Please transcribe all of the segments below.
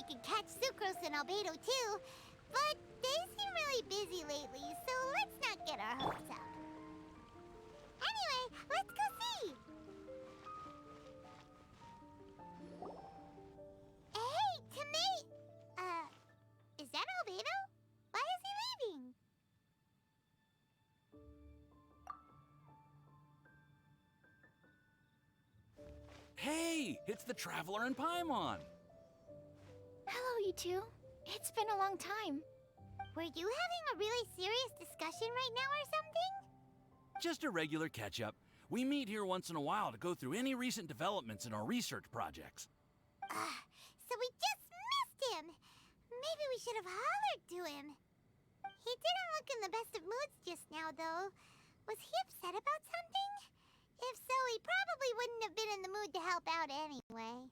could catch Sucrose and Albedo too, but they seem really busy lately, so let's not get our hopes up. Anyway, let's go see! Hey, is that Albedo? Why is he leaving? Hey, it's the Traveler and Paimon. Hello, you two. It's been a long time. Were you having a really serious discussion right now or something? Just a regular catch-up. We meet here once in a while to go through any recent developments in our research projects. So we just missed him. Maybe we should have hollered to him. He didn't look in the best of moods just now, though. Was he upset about something? If so, he probably wouldn't have been in the mood to help out anyway.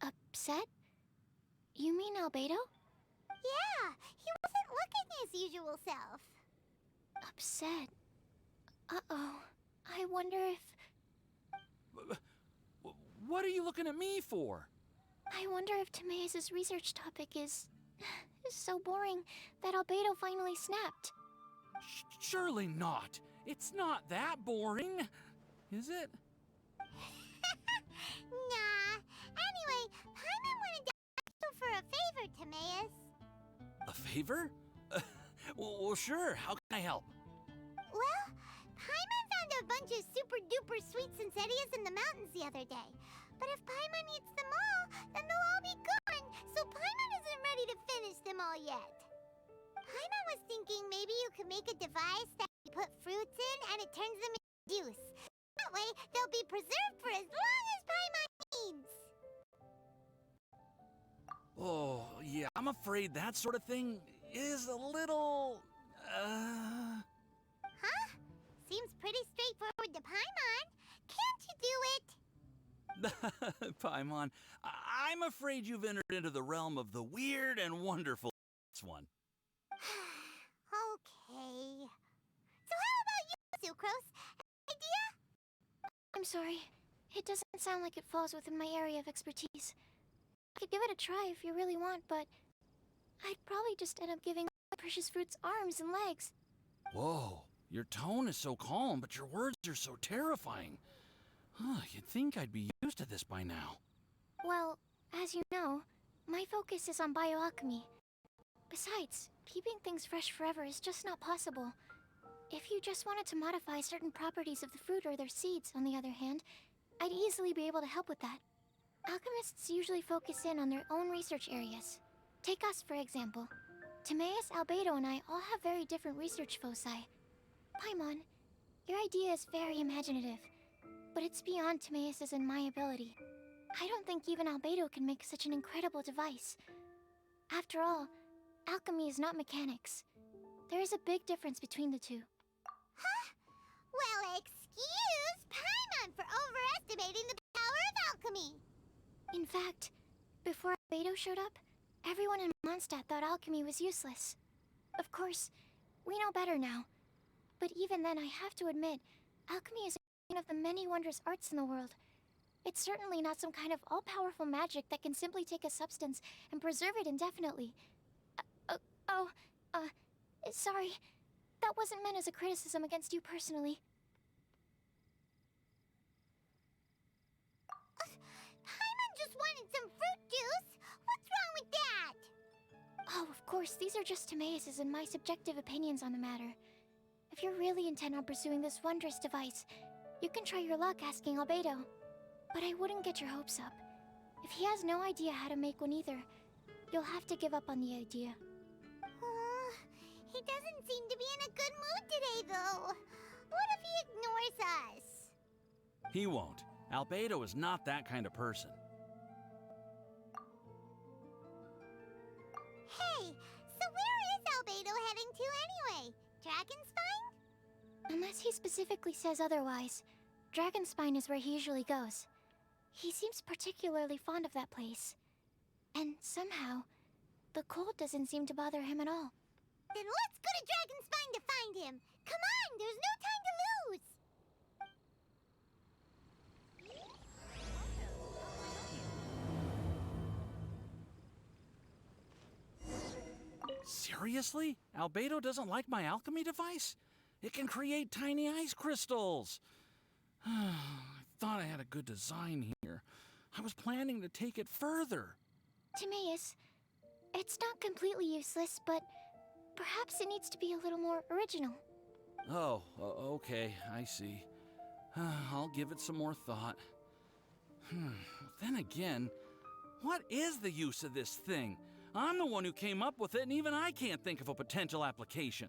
Upset? You mean Albedo? Yeah, he wasn't looking his usual self. Upset? Uh-oh. I wonder if... What are you looking at me for? I wonder if Timaeus' research topic is so boring that Albedo finally snapped. Surely not. It's not that boring, is it? Nah. Anyway, Paimon wanted to ask you for a favor, Timaeus. A favor? Well, sure. How can I help? Well, Paimon found a bunch of super-duper sweet Sincerias in the mountains the other day. But if Paimon eats them all, then they'll all be gone, so Paimon isn't ready to finish them all yet. Paimon was thinking maybe you could make a device that you put fruits in and it turns them into juice. That way, they'll be preserved for as long as Paimon needs. Oh, yeah, I'm afraid that sort of thing is a little... Huh? Seems pretty straightforward to Paimon. Can't you do it? Paimon, I'm afraid you've entered into the realm of the weird and wonderful one. Okay. So how about you, Sucrose? Idea? I'm sorry. It doesn't sound like it falls within my area of expertise. I could give it a try if you really want, but I'd probably just end up giving my precious fruits arms and legs. Whoa, your tone is so calm, but your words are so terrifying. You'd think I'd be used to this by now. Well, as you know, my focus is on bioalchemy. Besides, keeping things fresh forever is just not possible. If you just wanted to modify certain properties of the fruit or their seeds, on the other hand, I'd easily be able to help with that. Alchemists usually focus in on their own research areas. Take us, for example. Timaeus, Albedo, and I all have very different research foci. Paimon, your idea is very imaginative, but it's beyond Timaeus' and my ability. I don't think even Albedo can make such an incredible device. After all, alchemy is not mechanics. There is a big difference between the two. Huh? Well, excuse Paimon for overestimating the power of alchemy. In fact, before Albedo showed up, everyone in Mondstadt thought alchemy was useless. Of course, we know better now. But even then, I have to admit, alchemy is one of the many wondrous arts in the world. It's certainly not some kind of all-powerful magic that can simply take a substance and preserve it indefinitely. Sorry. That wasn't meant as a criticism against you personally. Paimon just wanted some fruit juice. What's wrong with that? Oh, of course, these are just Timaeus' and my subjective opinions on the matter. If you're really intent on pursuing this wondrous device, you can try your luck asking Albedo. But I wouldn't get your hopes up. If he has no idea how to make one either, you'll have to give up on the idea. He doesn't seem to be in a good mood today, though. What if he ignores us? He won't. Albedo is not that kind of person. Hey, so where is Albedo heading to anyway? Dragonspine? Unless he specifically says otherwise, Dragonspine is where he usually goes. He seems particularly fond of that place. And somehow, the cold doesn't seem to bother him at all. Then let's go to Dragonspine to find him! Come on, there's no time to lose! Seriously? Albedo doesn't like my alchemy device? It can create tiny ice crystals. I thought I had a good design here. I was planning to take it further. Timaeus, it's not completely useless, but perhaps it needs to be a little more original. Oh, okay, I see. I'll give it some more thought. Then again, what is the use of this thing? I'm the one who came up with it, and even I can't think of a potential application.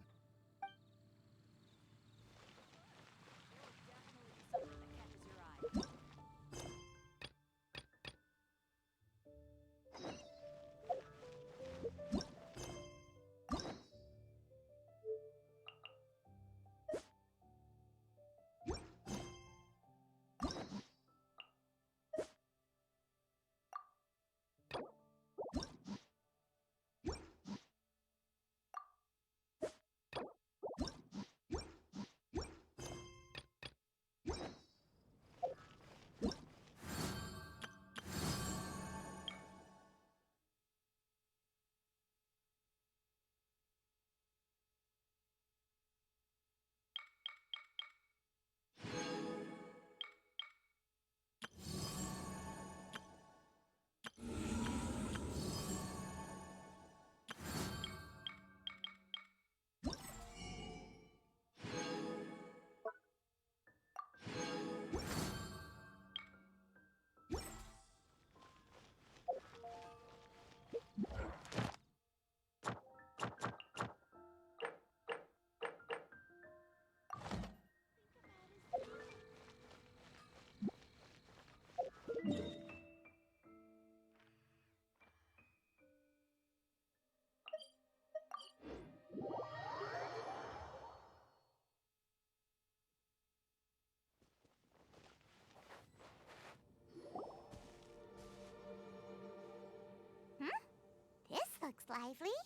This looks lively.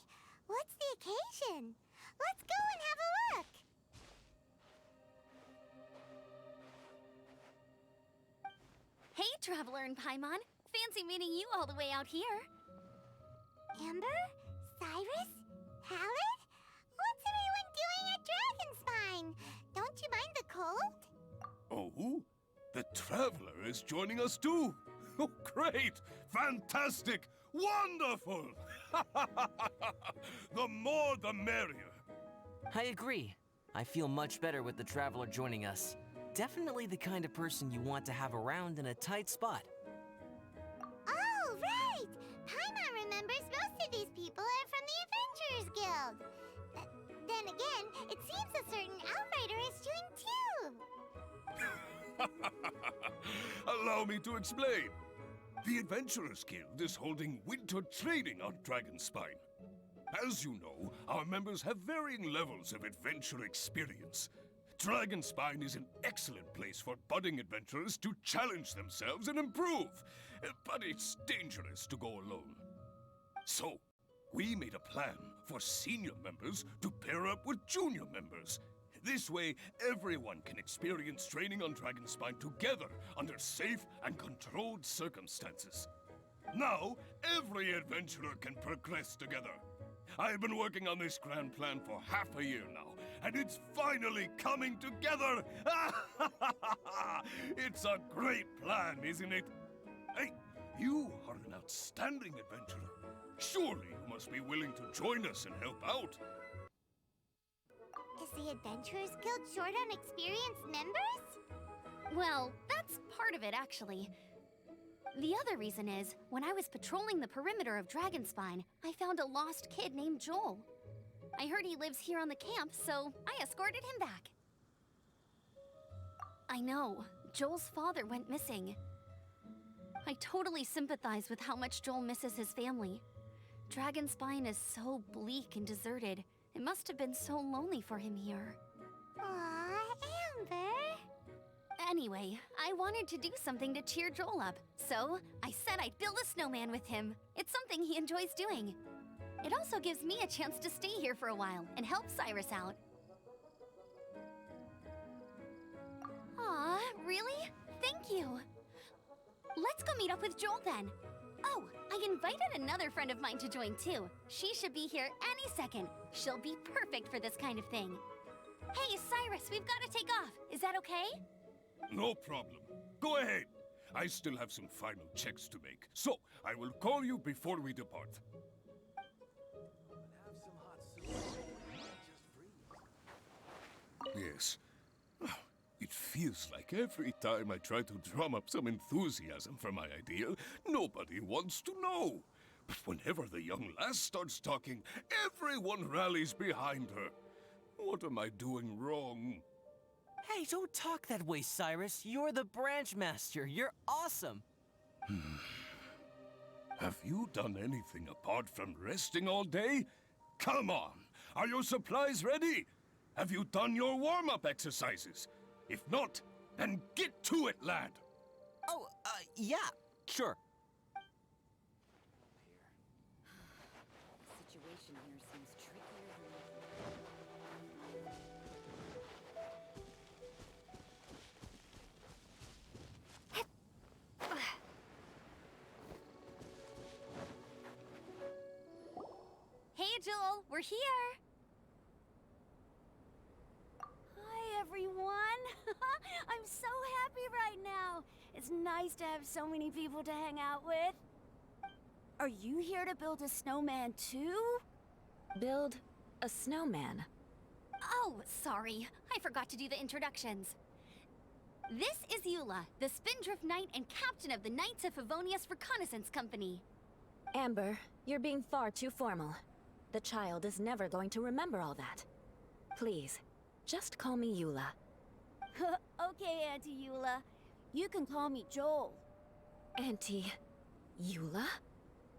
What's the occasion? Let's go and have a look. Hey, Traveler and Paimon. Fancy meeting you all the way out here. Amber? Cyrus? Halid? What's everyone doing at Dragonspine? Don't you mind the cold? Oh? The Traveler is joining us too! Oh, great! Fantastic! Wonderful! The more the merrier. I agree. I feel much better with the Traveler joining us. Definitely the kind of person you want to have around in a tight spot. Oh, right! Paimon remembers most of these people are from the Adventurers Guild. Then again, it seems a certain Outrider is doing too. Allow me to explain. The Adventurers Guild is holding winter training on Dragonspine. As you know, our members have varying levels of adventure experience. Dragonspine is an excellent place for budding adventurers to challenge themselves and improve, but it's dangerous to go alone. So, we made a plan for senior members to pair up with junior members. This way, everyone can experience training on Dragonspine together under safe and controlled circumstances. Now, every adventurer can progress together. I've been working on this grand plan for half a year now, and it's finally coming together! It's a great plan, isn't it? Hey, you are an outstanding adventurer. Surely you must be willing to join us and help out. Is the Adventurers Guild short on experienced members? Well, that's part of it, actually. The other reason is, when I was patrolling the perimeter of Dragonspine, I found a lost kid named Joel. I heard he lives here on the camp, so I escorted him back. I know, Joel's father went missing. I totally sympathize with how much Joel misses his family. Dragonspine is so bleak and deserted. It must have been so lonely for him here. Aw, Amber. Anyway, I wanted to do something to cheer Joel up, so I said I'd build a snowman with him. It's something he enjoys doing. It also gives me a chance to stay here for a while and help Cyrus out. Aw, really? Thank you. Let's go meet up with Joel then. Oh, I invited another friend of mine to join too. She should be here any second. She'll be perfect for this kind of thing. Hey, Cyrus, we've got to take off. Is that okay? No problem. Go ahead. I still have some final checks to make, so I will call you before we depart. Yes. It feels like every time I try to drum up some enthusiasm for my idea, nobody wants to know. But whenever the young lass starts talking, everyone rallies behind her. What am I doing wrong? Hey, don't talk that way, Cyrus. You're the branch master. You're awesome. Have you done anything apart from resting all day? Come on! Are your supplies ready? Have you done your warm-up exercises? If not, then get to it, lad! Oh, yeah, sure. The situation here seems trickier than... Hey, Joel, we're here! Hi, everyone! I'm so happy right now! It's nice to have so many people to hang out with. Are you here to build a snowman too? Build a snowman? Oh, sorry. I forgot to do the introductions. This is Eula, the Spindrift Knight and captain of the Knights of Favonius Reconnaissance Company. Amber, you're being far too formal. The child is never going to remember all that. Please, just call me Eula. Okay, Auntie Eula. You can call me Joel. Auntie Eula?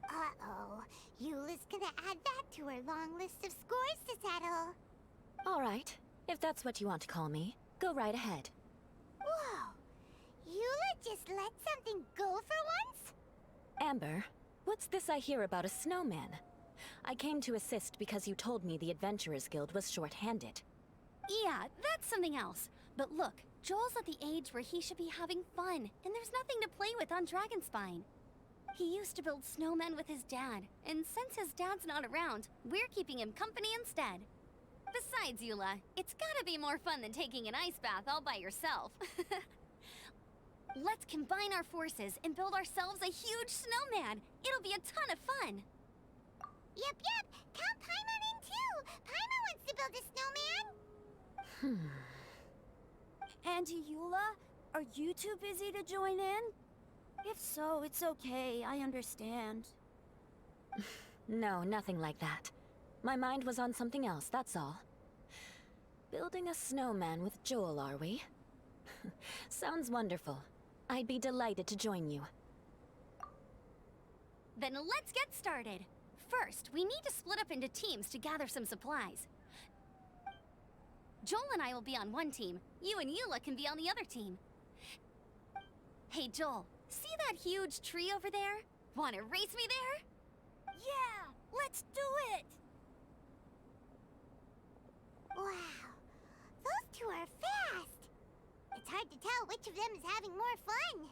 Uh-oh. Eula's gonna add that to her long list of scores to settle. All right, if that's what you want to call me, go right ahead. Whoa! Eula just let something go for once? Amber, what's this I hear about a snowman? I came to assist because you told me the Adventurers Guild was short-handed. Yeah, that's something else. But look, Joel's at the age where he should be having fun, and there's nothing to play with on Dragonspine. He used to build snowmen with his dad, and since his dad's not around, we're keeping him company instead. Besides, Eula, it's gotta be more fun than taking an ice bath all by yourself. Let's combine our forces and build ourselves a huge snowman. It'll be a ton of fun. Yep. Count Paimon in too. Paimon wants to build a snowman. Auntie Eula, are you too busy to join in? If so, it's okay. I understand. No, nothing like that. My mind was on something else, that's all. Building a snowman with Joel, are we? Sounds wonderful. I'd be delighted to join you. Then let's get started. First, we need to split up into teams to gather some supplies. Joel and I will be on one team. You and Eula can be on the other team. Hey, Joel, see that huge tree over there? Wanna race me there? Yeah, let's do it! Wow. Those two are fast. It's hard to tell which of them is having more fun.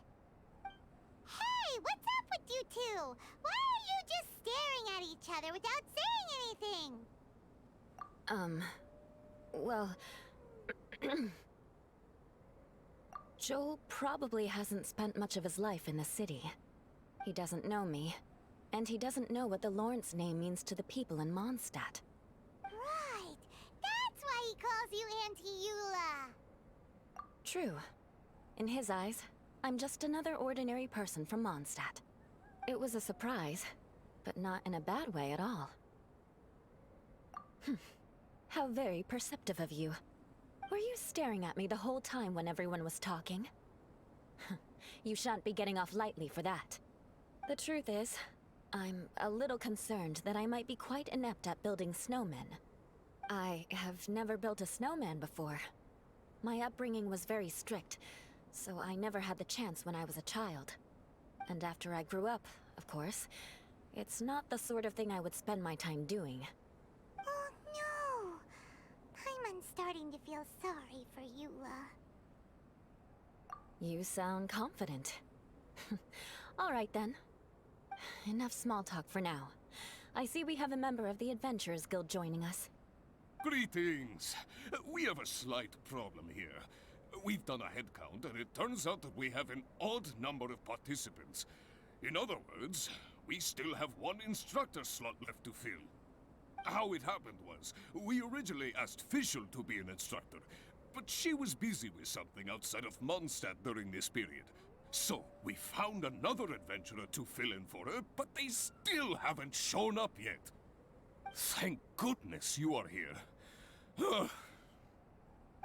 Hey, what's up with you two? Why are you just staring at each other without saying anything? Well... Joel probably hasn't spent much of his life in the city. He doesn't know me, and he doesn't know what the Lawrence name means to the people in Mondstadt. Right. That's why he calls you Auntie Eula. True. In his eyes, I'm just another ordinary person from Mondstadt. It was a surprise, but not in a bad way at all. How very perceptive of you. Were you staring at me the whole time when everyone was talking? You shan't be getting off lightly for that. The truth is, I'm a little concerned that I might be quite inept at building snowmen. I have never built a snowman before. My upbringing was very strict, so I never had the chance when I was a child. And after I grew up, of course, it's not the sort of thing I would spend my time doing. Oh no! Paimon's starting to feel sorry for Eula. You sound confident. All right then. Enough small talk for now. I see we have a member of the Adventurers Guild joining us. Greetings. We have a slight problem here. We've done a head count, and it turns out that we have an odd number of participants. In other words, we still have one instructor slot left to fill. How it happened was, we originally asked Fischl to be an instructor, but she was busy with something outside of Mondstadt during this period. So, we found another adventurer to fill in for her, but they still haven't shown up yet. Thank goodness you are here.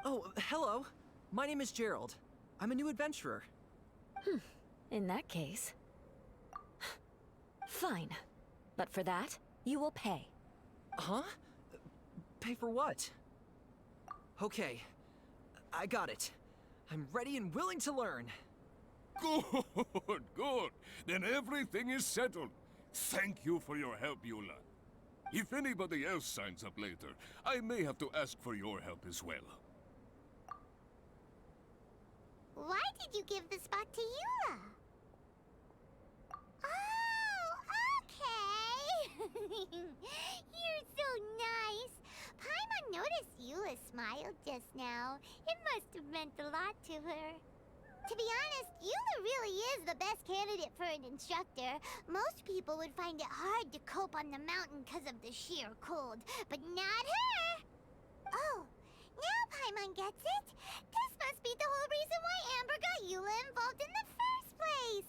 Oh, hello. My name is Gerald. I'm a new adventurer. In that case... Fine. But for that, you will pay. Huh? Pay for what? Okay. I got it. I'm ready and willing to learn. Good, good. Then everything is settled. Thank you for your help, Eula. If anybody else signs up later, I may have to ask for your help as well. Why did you give the spot to Eula? Oh, okay. You're so nice. Paimon noticed Eula smiled just now. It must have meant a lot to her. To be honest, Eula really is the best candidate for an instructor. Most people would find it hard to cope on the mountain because of the sheer cold, but not her! Oh, now Paimon gets it. This must be the whole reason why Amber got Eula involved in the first place.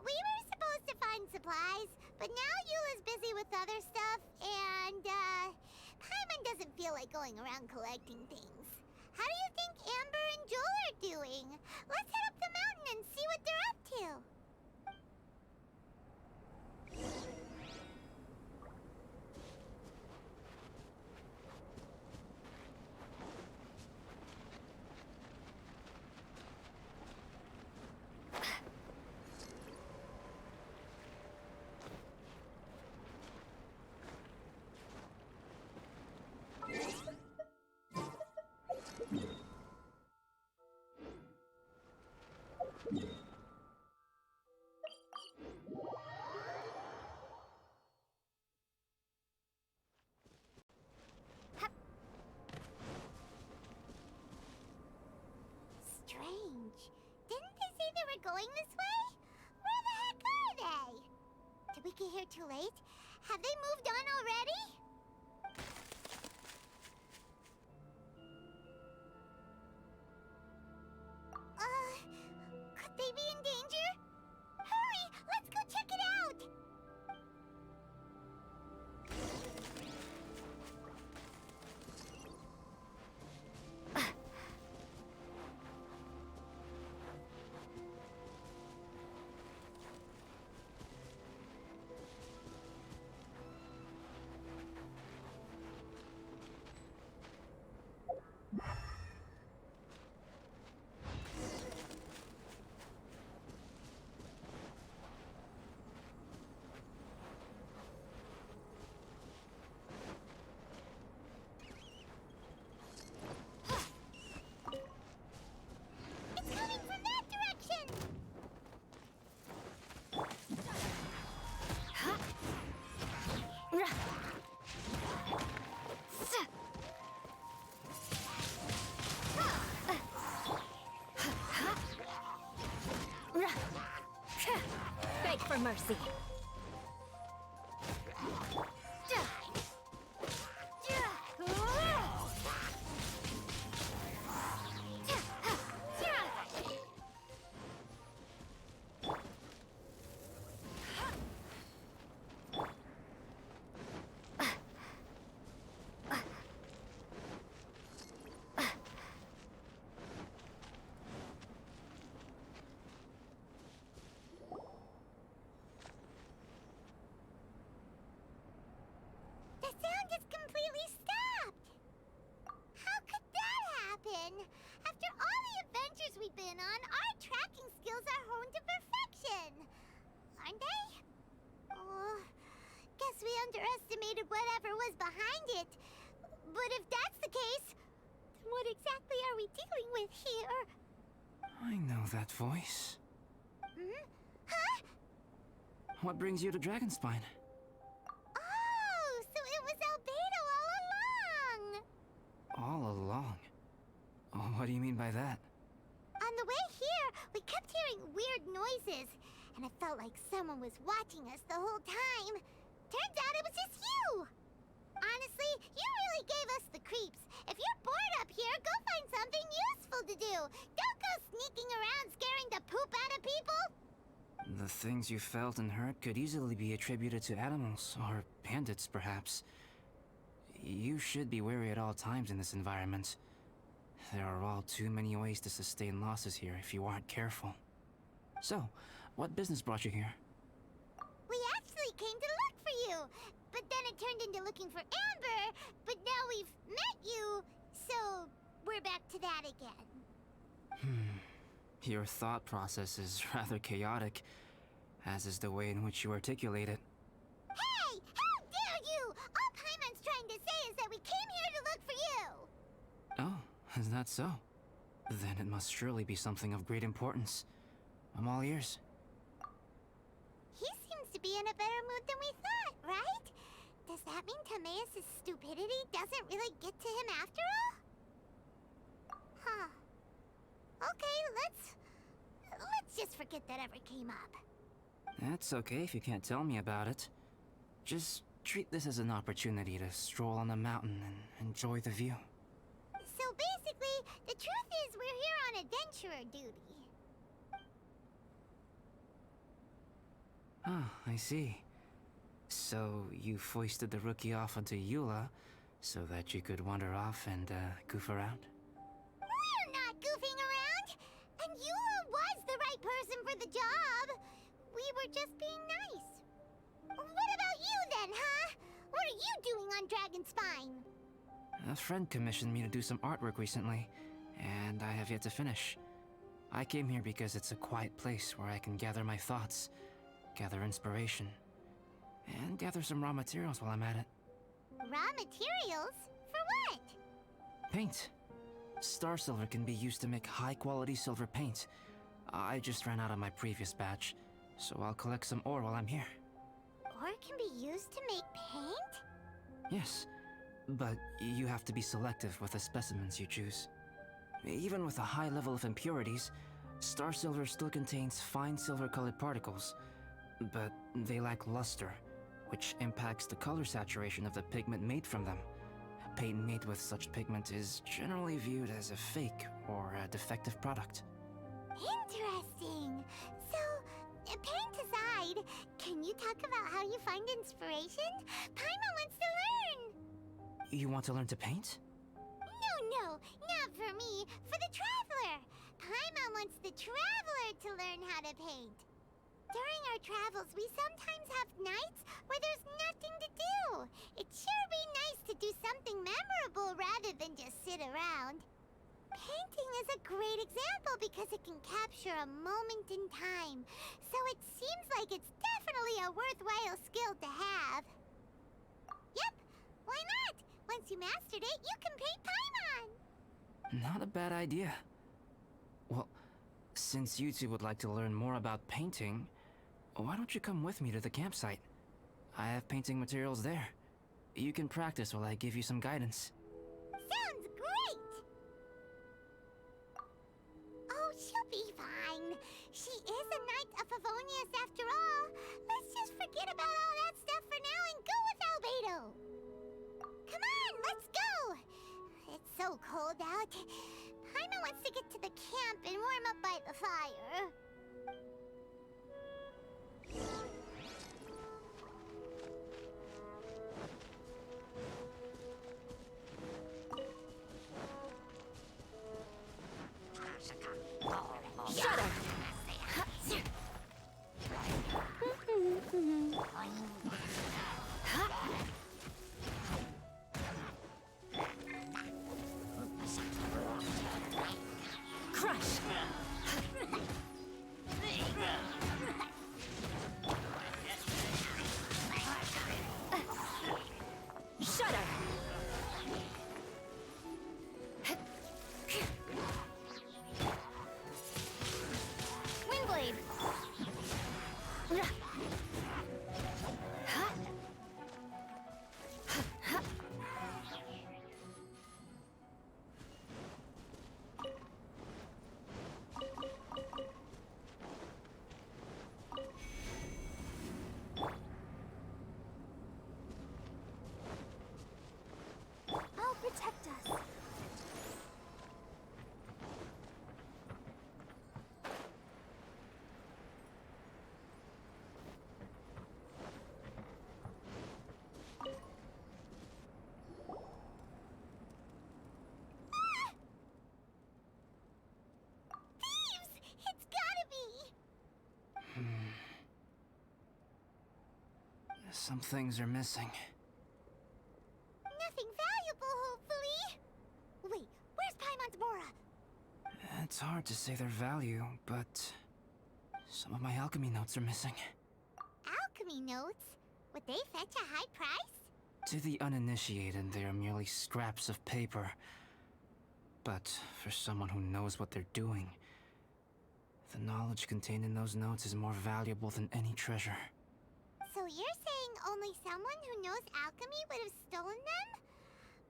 We were supposed to find supplies, but now Eula's busy with other stuff, and, Paimon doesn't feel like going around collecting things. How do you think Amber and Joel are doing? Let's head up the mountain and see what they're up to. Strange. Didn't they say they were going this way? Where the heck are they? Did we get here too late? Have they moved on already? Could they be in danger? Hurry! Let's go check it out! It's coming from that direction! Beg for mercy. The sound is completely stopped! How could that happen? After all the adventures we've been on, our tracking skills are honed to perfection! Aren't they? Oh, guess we underestimated whatever was behind it. But if that's the case, then what exactly are we dealing with here? I know that voice. Hmm? Huh? What brings you to Dragonspine? Oh, so it was Albedo all along! All along? Oh, what do you mean by that? On the way here, we kept hearing weird noises, and it felt like someone was watching us the whole time. Turns out it was just you! Honestly, you really gave us the creeps. If you're bored up here, go find something useful to do. Don't go sneaking around scaring the poop out of people! The things you felt and heard could easily be attributed to animals, or bandits, perhaps. You should be wary at all times in this environment. There are all too many ways to sustain losses here if you aren't careful. So, what business brought you here? We actually came to look for you, but then it turned into looking for Amber, but now we've met you, so we're back to that again. Your thought process is rather chaotic, as is the way in which you articulate it. Hey! How dare you! All Paimon's trying to say is that we came here to look for you! Oh, is that so? Then it must surely be something of great importance. I'm all ears. He seems to be in a better mood than we thought, right? Does that mean Timaeus' stupidity doesn't really get to him after all? Huh. Okay, let's just forget that ever came up. That's okay if you can't tell me about it. Just treat this as an opportunity to stroll on the mountain and enjoy the view. So basically, the truth is we're here on adventurer duty. Ah, I see. So you foisted the rookie off onto Eula so that you could wander off and goof around? We're not goofing around! And Eula was the right person for the job! We were just being nice. What about you then, huh? What are you doing on Dragonspine? A friend commissioned me to do some artwork recently, and I have yet to finish. I came here because it's a quiet place where I can gather my thoughts, gather inspiration, and gather some raw materials while I'm at it. Raw materials? For what? Paint. Star silver can be used to make high-quality silver paint. I just ran out of my previous batch, so I'll collect some ore while I'm here. Ore can be used to make paint? Yes, but you have to be selective with the specimens you choose. Even with a high level of impurities, star silver still contains fine silver-colored particles, but they lack luster, which impacts the color saturation of the pigment made from them. Paint made with such pigment is generally viewed as a fake or a defective product. Interesting. So, paint aside, can you talk about how you find inspiration? Paimon wants to learn! You want to learn to paint? No, not for me. For the Traveler. Paimon wants the Traveler to learn how to paint. During our travels, we sometimes have nights where there's nothing to do. It'd sure be nice to do something memorable rather than just sit around. Painting is a great example because it can capture a moment in time. So it seems like it's definitely a worthwhile skill to have. Yep, why not? Once you mastered it, you can paint Paimon! Not a bad idea. Well, since you two would like to learn more about painting, why don't you come with me to the campsite? I have painting materials there. You can practice while I give you some guidance. Sounds great! Oh, she'll be fine. She is a Knight of Favonius after all. Let's just forget about all that stuff for now and go with Albedo. Come on, let's go! It's so cold out. Paimon wants to get to the camp and warm up by the fire. Shut up! Crush! Some things are missing. Nothing valuable, hopefully. Wait, where's Paimon's Mora? It's hard to say their value, but some of my alchemy notes are missing. Alchemy notes? Would they fetch a high price? To the uninitiated, they are merely scraps of paper. But for someone who knows what they're doing, the knowledge contained in those notes is more valuable than any treasure. So you're saying only someone who knows alchemy would have stolen them?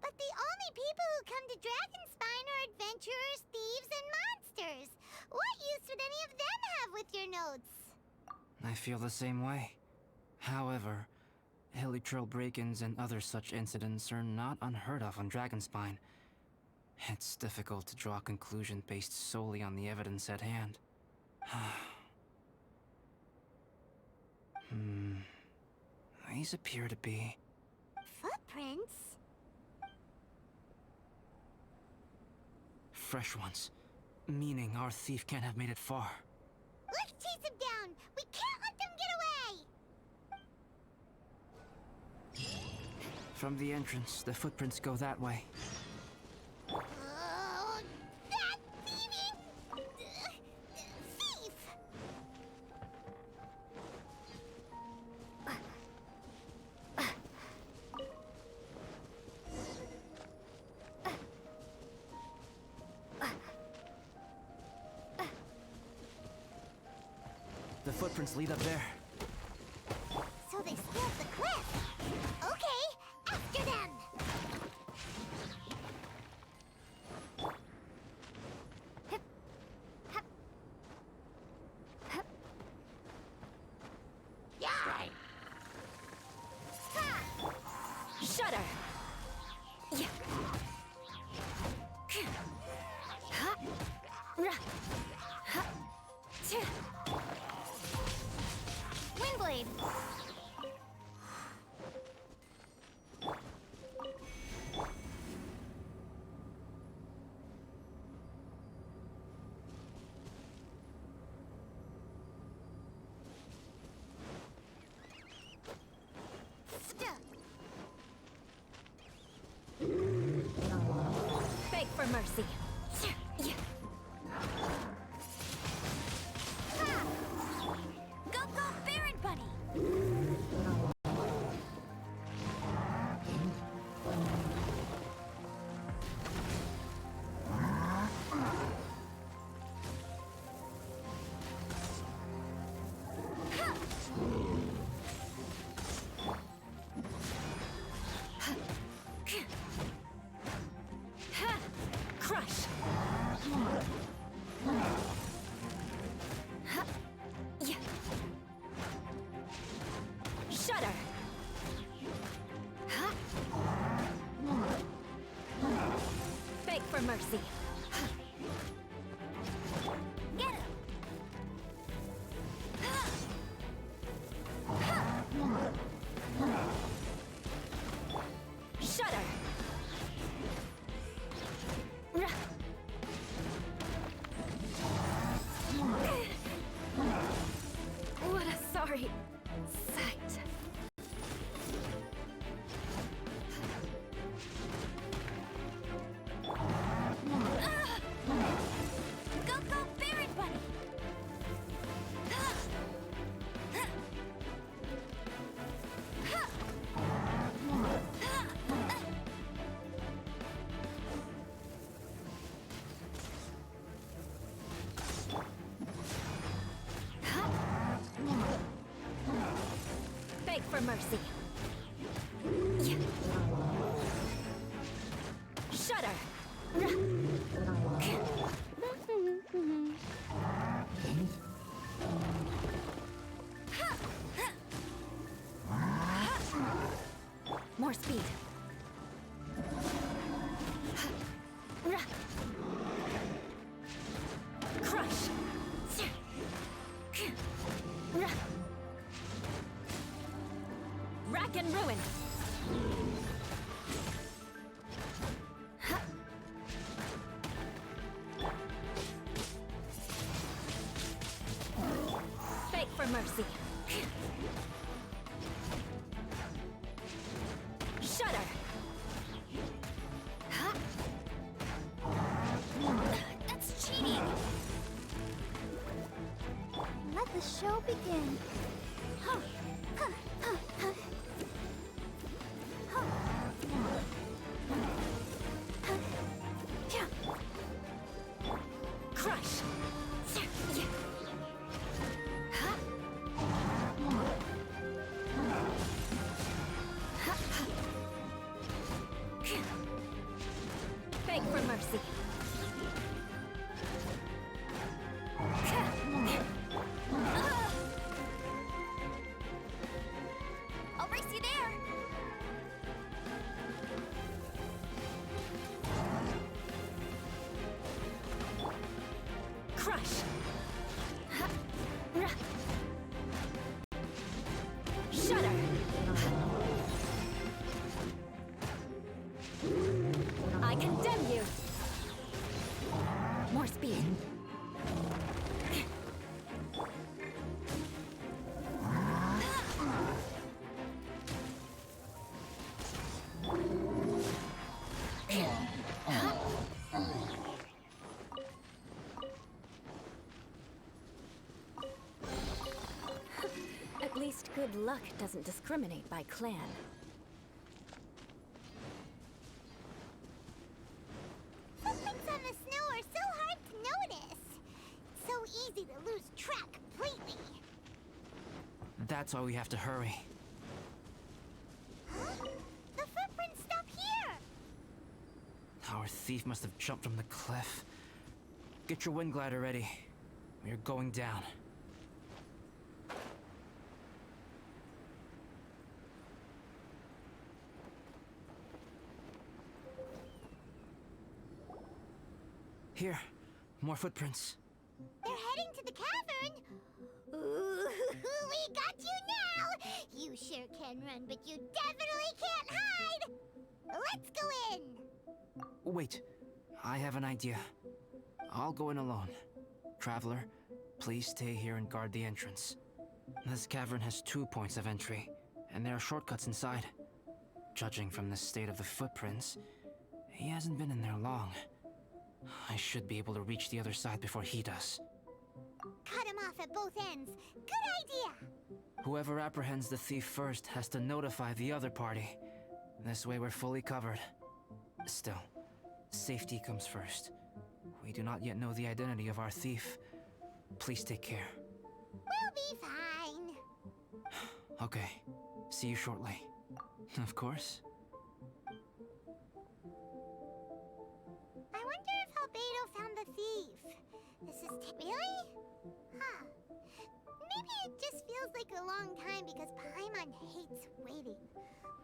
But the only people who come to Dragonspine are adventurers, thieves, and monsters. What use would any of them have with your notes? I feel the same way. However, hilly trail break-ins and other such incidents are not unheard of on Dragonspine. It's difficult to draw a conclusion based solely on the evidence at hand. These appear to be... Footprints? fresh ones. Meaning our thief can't have made it far. Let's chase him down! We can't let them get away! From the entrance, the footprints go that way. Oh, that thieving... thief! The footprints lead up there. So they scaled the cliff! Okay, after them! Hup, hup, hup. Yeah! Ha! Shudder! Yeah. Ha! Ra! Ha! Tch! Windblade! Beg for mercy. Yeah. Go, go, Baron Bunny! Ha! Crush! Ha! Yeah. Shudder! Ha! Beg for mercy. Get him! Shudder! Ra- What a sorry sight. Go, go, Baron Bunny! Beg for mercy. Yeah. Shudder! Ra- More speed. Ra- Crush! Ra- Rack and ruin! Beg for mercy. the show begin. Crush! Beg for mercy. I'll race you there. Crush! Shudder! I condemn you! More speed. At least good luck doesn't discriminate by clan. Footprints on the snow are so hard to notice. It's so easy to lose track completely. That's why we have to hurry. Huh? The footprints stop here. Our thief must have jumped from the cliff. Get your wind glider ready. We are going down. Here, more footprints. They're heading to the cavern. Ooh, we got you now. You sure can run, but you definitely can't hide. Let's go in. Wait, I have an idea. I'll go in alone. Traveler, please stay here and guard the entrance. This cavern has 2 points of entry, and there are shortcuts inside. Judging from the state of the footprints, he hasn't been in there long. I should be able to reach the other side before he does. Cut him off at both ends. Good idea. Whoever apprehends the thief first has to notify the other party. This way we're fully covered. Still, safety comes first. We do not yet know the identity of our thief. Please take care. We'll be fine. Okay, see you shortly. Of course. I wonder if Albedo found the thief. This is really? Huh. Maybe it just feels like a long time because Paimon hates waiting.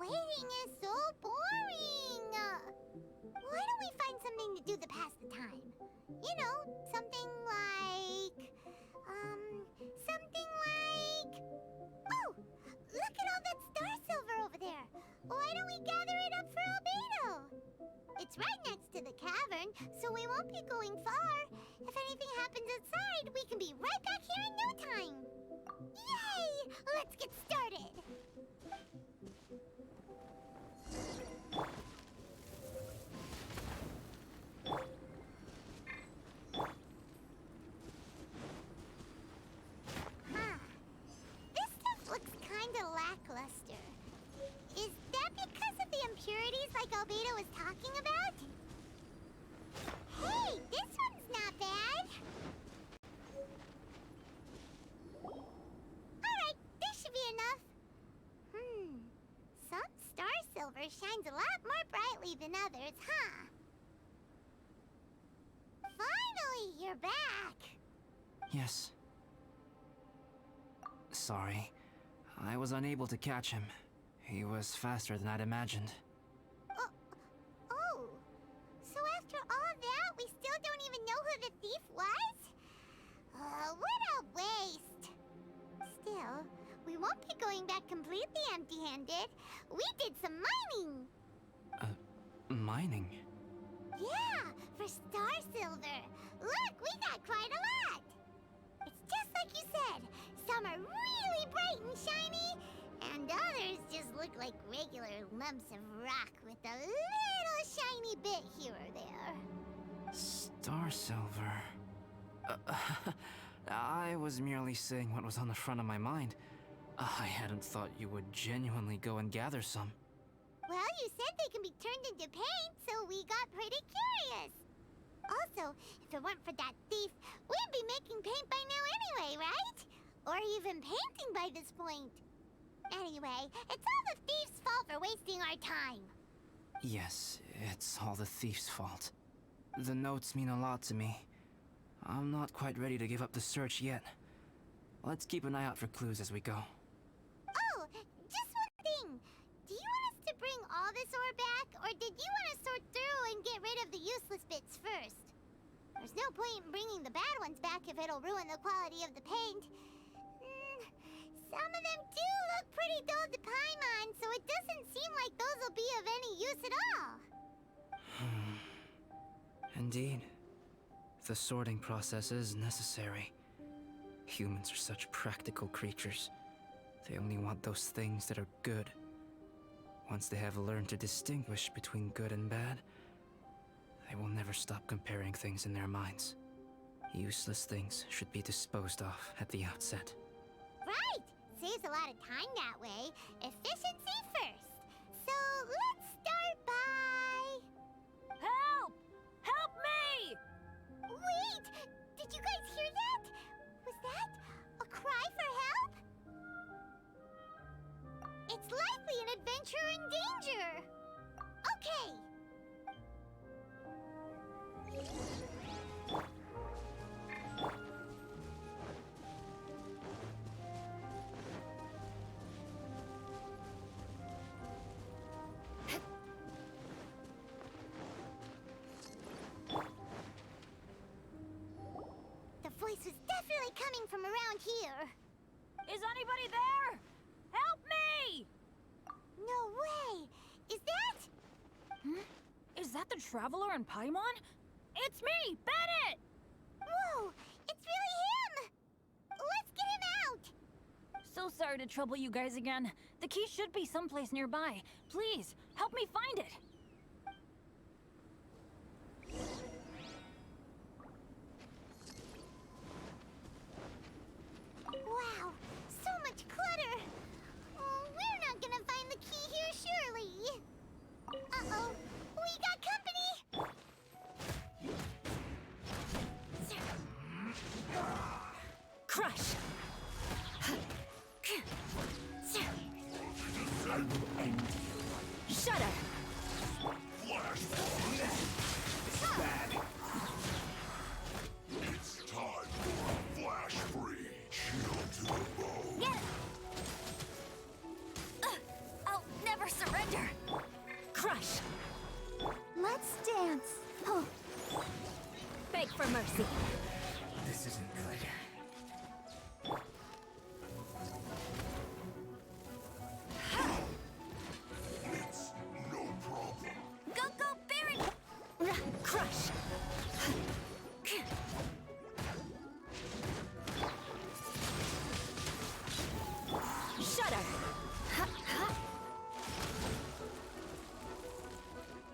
Waiting is so boring. Why don't we find something to do to pass the time? You know, something like... Oh! Look at all that star silver over there! Why don't we gather it up for Albedo? It's right next to the cavern, so we won't be going far. If anything happens outside, we can be right back here in no time. Yay! Let's get started! Huh. This stuff looks kinda lackluster. Is that because of the impurities like Albedo was talking about? Hey, this one's not bad. Alright, this should be enough. Some star silver shines a lot more brightly than others, huh? Finally, you're back. Yes. Sorry. I was unable to catch him. He was faster than I'd imagined. Oh. So after all that, we still don't even know who the thief was? What a waste. Still, we won't be going back completely empty-handed. We did some mining. Mining? Yeah, for star silver. Look, we got quite a lot. It's just like you said. Some are really bright and shiny, and others just look like regular lumps of rock with a little shiny bit here or there. Star silver. I was merely saying what was on the front of my mind. I hadn't thought you would genuinely go and gather some. Well, you said they can be turned into paint, so we got pretty curious. Also, if it weren't for that thief, we'd be making paint by now anyway, right? Or even painting by this point. Anyway, it's all the thief's fault for wasting our time. Yes, it's all the thief's fault. The notes mean a lot to me. I'm not quite ready to give up the search yet. Let's keep an eye out for clues as we go. Oh, just one thing. Do you want us to bring all this ore back, or did you want to sort through and get rid of the useless bits first? There's no point in bringing the bad ones back if it'll ruin the quality of the paint. Some of them do look pretty dull to Paimon, so it doesn't seem like those will be of any use at all. Indeed. The sorting process is necessary. Humans are such practical creatures. They only want those things that are good. Once they have learned to distinguish between good and bad, they will never stop comparing things in their minds. Useless things should be disposed of at the outset. Right! Saves a lot of time that way. Efficiency first. So let's start by... Help! Help me! Wait! Did you guys hear that? Was that a cry for help? It's likely an adventurer in danger. Okay. The voice was definitely coming from around here. Is anybody there? Help me! No way! Is that... Is that the Traveler in Paimon? It's me, Bennett! Whoa! It's really him! Let's get him out! So sorry to trouble you guys again. The key should be someplace nearby. Please, help me find it. Wow, so much clutter! Oh, we're not gonna find the key here, surely! Uh-oh, we got company! Crush! I will end you. Shudder! It's time for a flash-free chill to the bone. Get it! I'll never surrender! Crush! Let's dance! Oh, Beg for mercy. This isn't good. It's no problem. Go, go, Baron! Crush! Shudder!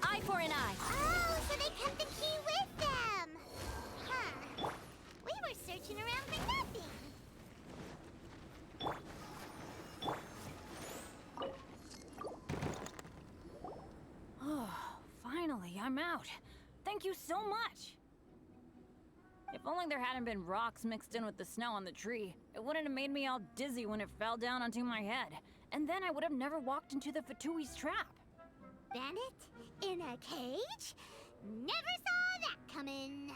Eye for an eye. oh, so they kept the key with them! Huh. We were searching around for nothing. Oh, finally, I'm out. Thank you so much. If only there hadn't been rocks mixed in with the snow on the tree, it wouldn't have made me all dizzy when it fell down onto my head. And then I would have never walked into the Fatui's trap. Bandit? In a cage? Never saw that coming.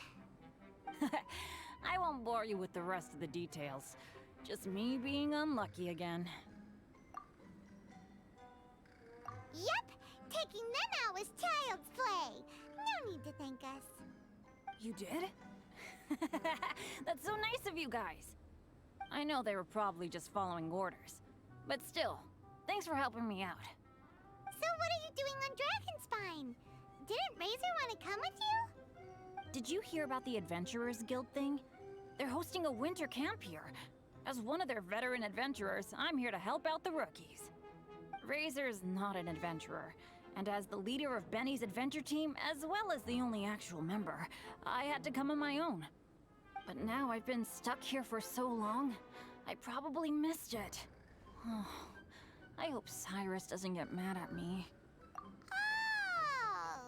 I won't bore you with the rest of the details. Just me being unlucky again. Yep, taking them out was child's play. No need to thank us. You did? That's so nice of you guys. I know they were probably just following orders. But still, thanks for helping me out. So what are you doing on Dragonspine? Didn't Razor want to come with you? Did you hear about the Adventurers Guild thing? They're hosting a winter camp here. As one of their veteran adventurers, I'm here to help out the rookies. Razor's not an adventurer, and as the leader of Benny's adventure team, as well as the only actual member, I had to come on my own. But now I've been stuck here for so long, I probably missed it. Oh, I hope Cyrus doesn't get mad at me. Oh!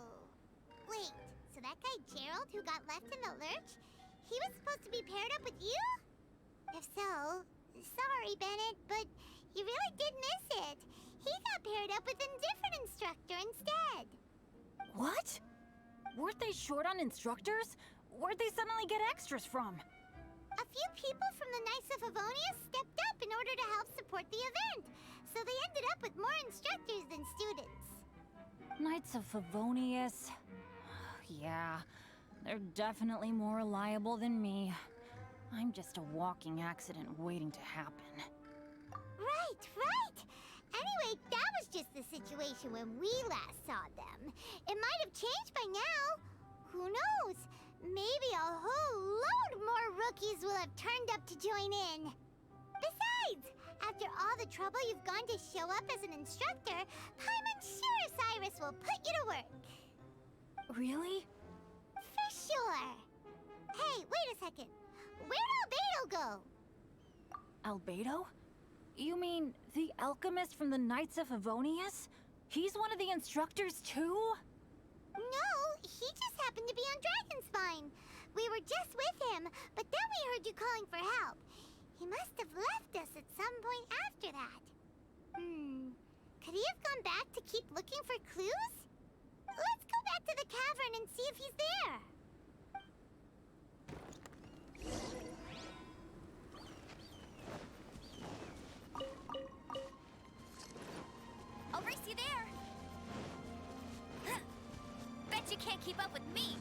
Wait, so that guy Gerald who got left in the lurch, he was supposed to be paired up with you? If so, sorry, Bennett, but you really did miss it. He got paired up with a different instructor instead. What? Weren't they short on instructors? Where'd they suddenly get extras from? A few people from the Knights of Avonia stepped up in order to help support the event, so they ended up with more instructors than students. Knights of Favonius. Yeah, they're definitely more reliable than me. I'm just a walking accident waiting to happen. Right, right! Anyway, that was just the situation when we last saw them. It might have changed by now. Who knows? Maybe a whole load more rookies will have turned up to join in. Besides, after all the trouble you've gone to show up as an instructor, I'm sure Cyrus will put you to work. Really? For sure. Hey, wait a second. Where'd Albedo go? Albedo? You mean the alchemist from the Knights of Favonius? He's one of the instructors too? No, he just happened to be on Dragonspine. We were just with him, but then we heard you calling for help. He must have left us at some point after that. Could he have gone back to keep looking for clues? Let's go back to the cavern and see if he's there. I'll race you there! Bet you can't keep up with me!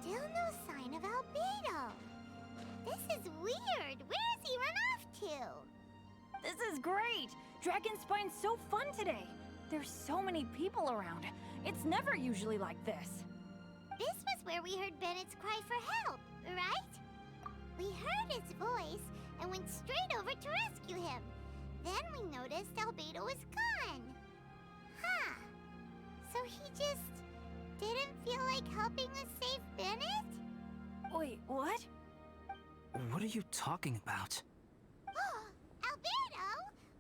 Still no sign of Albedo. This is weird. Where has he run off to? This is great! Dragonspine's so fun today! There's so many people around. It's never usually like this. This was where we heard Bennett's cry for help, right? We heard his voice and went straight over to rescue him. Then we noticed Albedo was gone. Huh. So he just didn't feel like helping us save Bennett? Wait, what? What are you talking about? Albedo?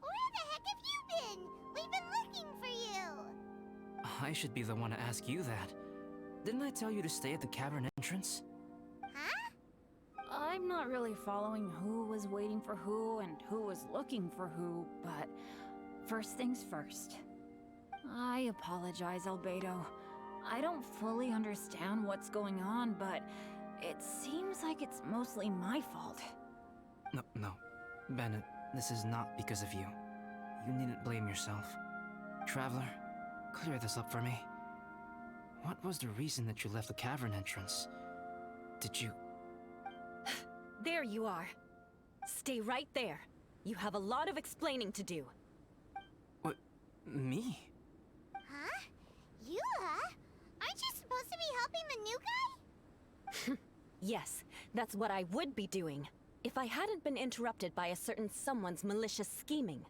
Where the heck have you been? We've been looking for you. I should be the one to ask you that. Didn't I tell you to stay at the cavern entrance? Huh? I'm not really following who was waiting for who and who was looking for who, but first things first. I apologize, Albedo. I don't fully understand what's going on, but it seems like it's mostly my fault. No. Bennett, this is not because of you. You needn't blame yourself. Traveler, clear this up for me. What was the reason that you left the cavern entrance? Did you... There you are. Stay right there. You have a lot of explaining to do. What? Me? Huh? You, Aren't you supposed to be helping the new guy? Yes, that's what I would be doing, if I hadn't been interrupted by a certain someone's malicious scheming.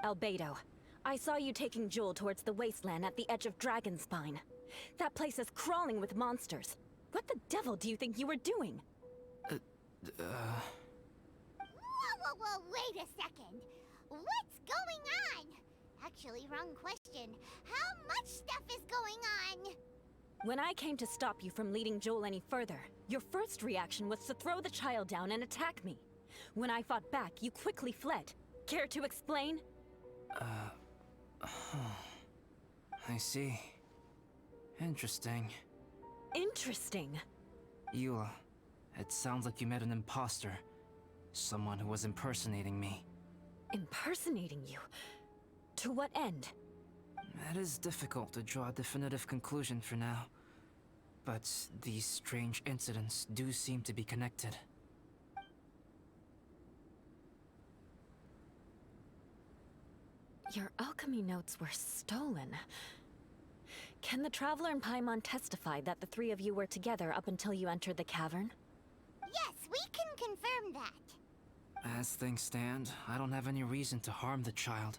Albedo, I saw you taking Joel towards the wasteland at the edge of Dragonspine. That place is crawling with monsters. What the devil do you think you were doing? Whoa, wait a second. What's going on? Actually, wrong question. How much stuff is going on? When I came to stop you from leading Joel any further, your first reaction was to throw the child down and attack me. When I fought back, you quickly fled. Care to explain? I see. Interesting. Interesting. Eula, it sounds like you met an imposter. Someone who was impersonating me. Impersonating you? To what end? It is difficult to draw a definitive conclusion for now. But these strange incidents do seem to be connected. Your alchemy notes were stolen. Can the Traveler and Paimon testify that the three of you were together up until you entered the cavern? Yes, we can confirm that. As things stand, I don't have any reason to harm the child.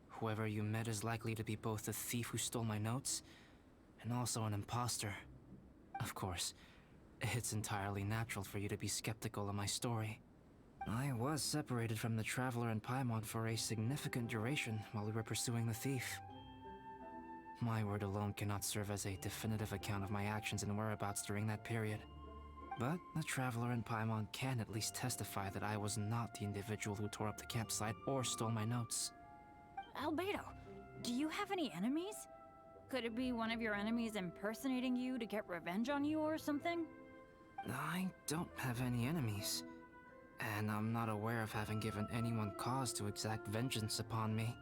Whoever you met is likely to be both the thief who stole my notes and also an imposter. Of course, it's entirely natural for you to be skeptical of my story. I was separated from the Traveler and Paimon for a significant duration while we were pursuing the thief. My word alone cannot serve as a definitive account of my actions and whereabouts during that period. But the Traveler and Paimon can at least testify that I was not the individual who tore up the campsite or stole my notes. Albedo, do you have any enemies? Could it be one of your enemies impersonating you to get revenge on you or something? I don't have any enemies, and I'm not aware of having given anyone cause to exact vengeance upon me.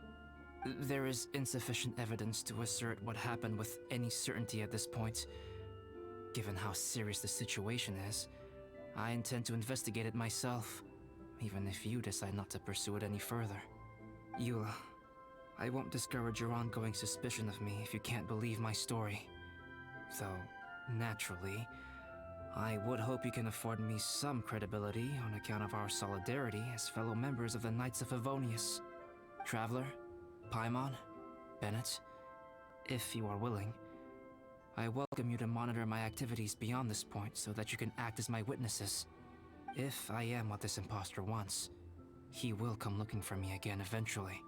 There is insufficient evidence to assert what happened with any certainty at this point. Given how serious the situation is, I intend to investigate it myself, even if you decide not to pursue it any further. Eula, I won't discourage your ongoing suspicion of me if you can't believe my story. Though, naturally, I would hope you can afford me some credibility on account of our solidarity as fellow members of the Knights of Favonius. Traveler, Paimon, Bennett, if you are willing, I welcome you to monitor my activities beyond this point so that you can act as my witnesses. If I am what this imposter wants, he will come looking for me again eventually.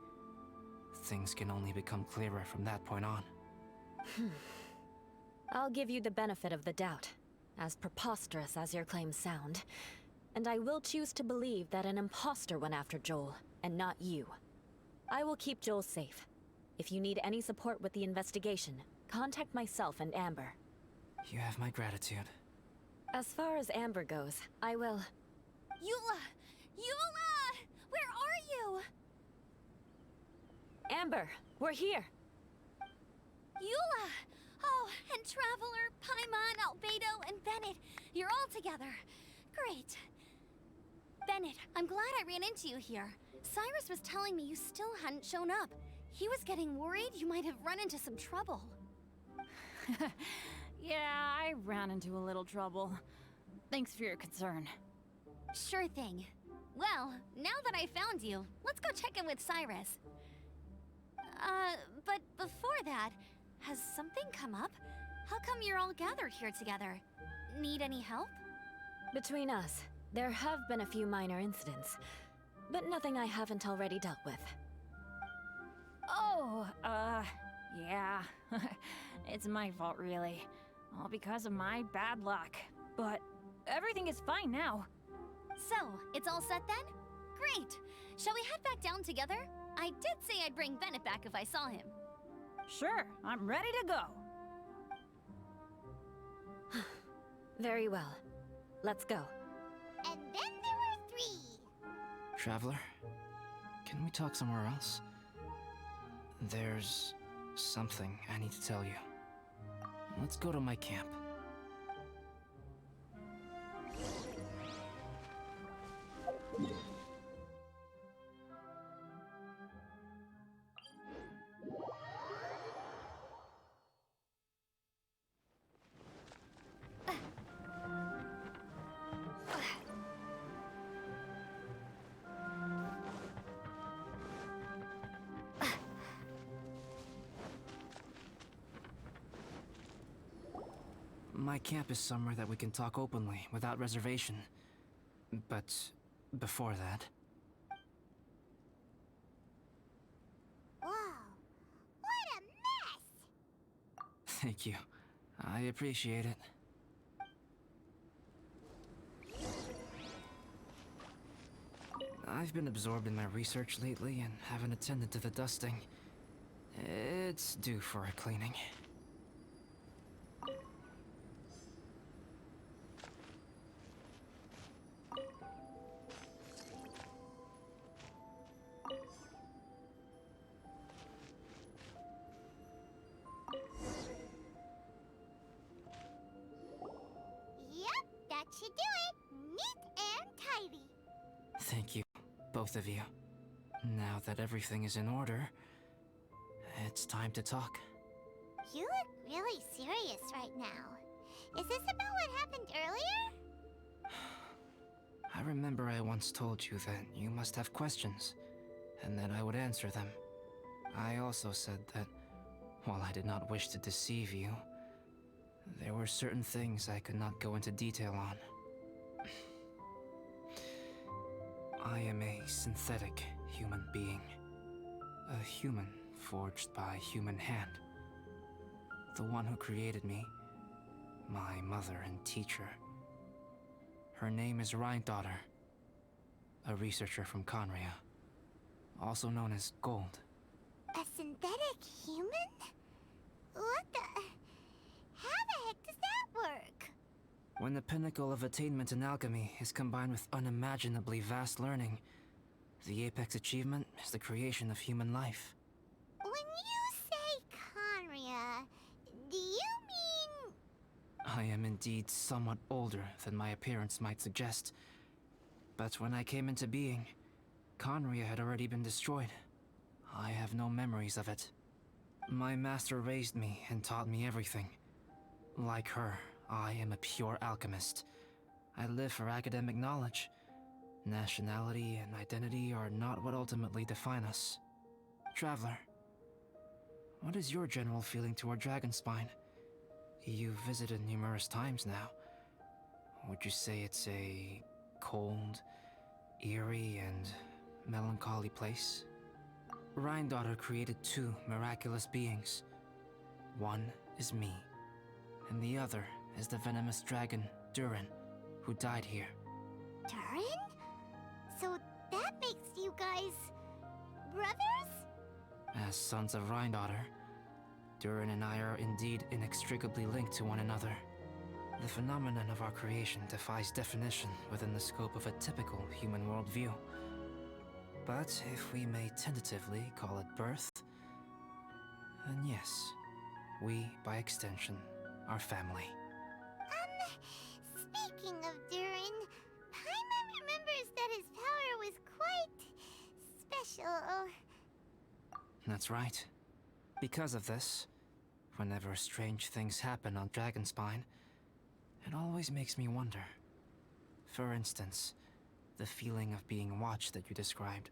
Things can only become clearer from that point on. I'll give you the benefit of the doubt, as preposterous as your claims sound. And I will choose to believe that an imposter went after Joel, and not you. I will keep Joel safe. If you need any support with the investigation, contact myself and Amber. You have my gratitude. As far as Amber goes, I will... Eula! Eula! Where are you? Amber, we're here! Eula! Oh, and Traveler, Paimon, Albedo, and Bennett. You're all together. Great. Bennett, I'm glad I ran into you here. Cyrus was telling me you still hadn't shown up. He was getting worried you might have run into some trouble. Yeah, I ran into a little trouble. Thanks for your concern. Sure thing. Well, now that I found you, let's go check in with Cyrus. But before that, has something come up? How come you're all gathered here together? Need any help? Between us, there have been a few minor incidents, but nothing I haven't already dealt with. Oh, yeah. It's my fault, really. All because of my bad luck. But everything is fine now. So, it's all set then? Great! Shall we head back down together? I did say I'd bring Bennett back if I saw him. Sure, I'm ready to go. Very well. Let's go. And then there were 3. Traveler, can we talk somewhere else? There's something I need to tell you. Let's go to my camp. My camp is somewhere that we can talk openly, without reservation. But before that... Whoa, what a mess! Thank you. I appreciate it. I've been absorbed in my research lately and haven't attended to the dusting. It's due for a cleaning. Yep, that should do it. Neat and tidy. Thank you, both of you. Now that everything is in order, it's time to talk. You look really serious right now. Is this about what happened earlier? I remember I once told you that you must have questions, and that I would answer them. I also said that, while I did not wish to deceive you, there were certain things I could not go into detail on. I am a synthetic human being. A human forged by human hand. The one who created me, my mother and teacher. Her name is Rhyndaughter, a researcher from Conria, also known as Gold. A synthetic human? What the... How the heck does that work? When the pinnacle of attainment in alchemy is combined with unimaginably vast learning, the apex achievement is the creation of human life. When you say Conria, do you mean... I am indeed somewhat older than my appearance might suggest. But when I came into being, Conria had already been destroyed. I have no memories of it. My master raised me and taught me everything. Like her, I am a pure alchemist. I live for academic knowledge. Nationality and identity are not what ultimately define us. Traveler, what is your general feeling toward Dragonspine? You've visited numerous times now. Would you say it's a cold, eerie, and melancholy place? Rhyndaughter created two miraculous beings. One is me, and the other is the venomous dragon, Durin, who died here. Durin? So that makes you guys... brothers? As sons of Rhyndaughter, Durin and I are indeed inextricably linked to one another. The phenomenon of our creation defies definition within the scope of a typical human worldview. But if we may tentatively call it birth, then yes, we, by extension, are family. Speaking of Durin, Paimon remembers that his power was quite... special. That's right. Because of this, whenever strange things happen on Dragonspine, it always makes me wonder. For instance, the feeling of being watched that you described,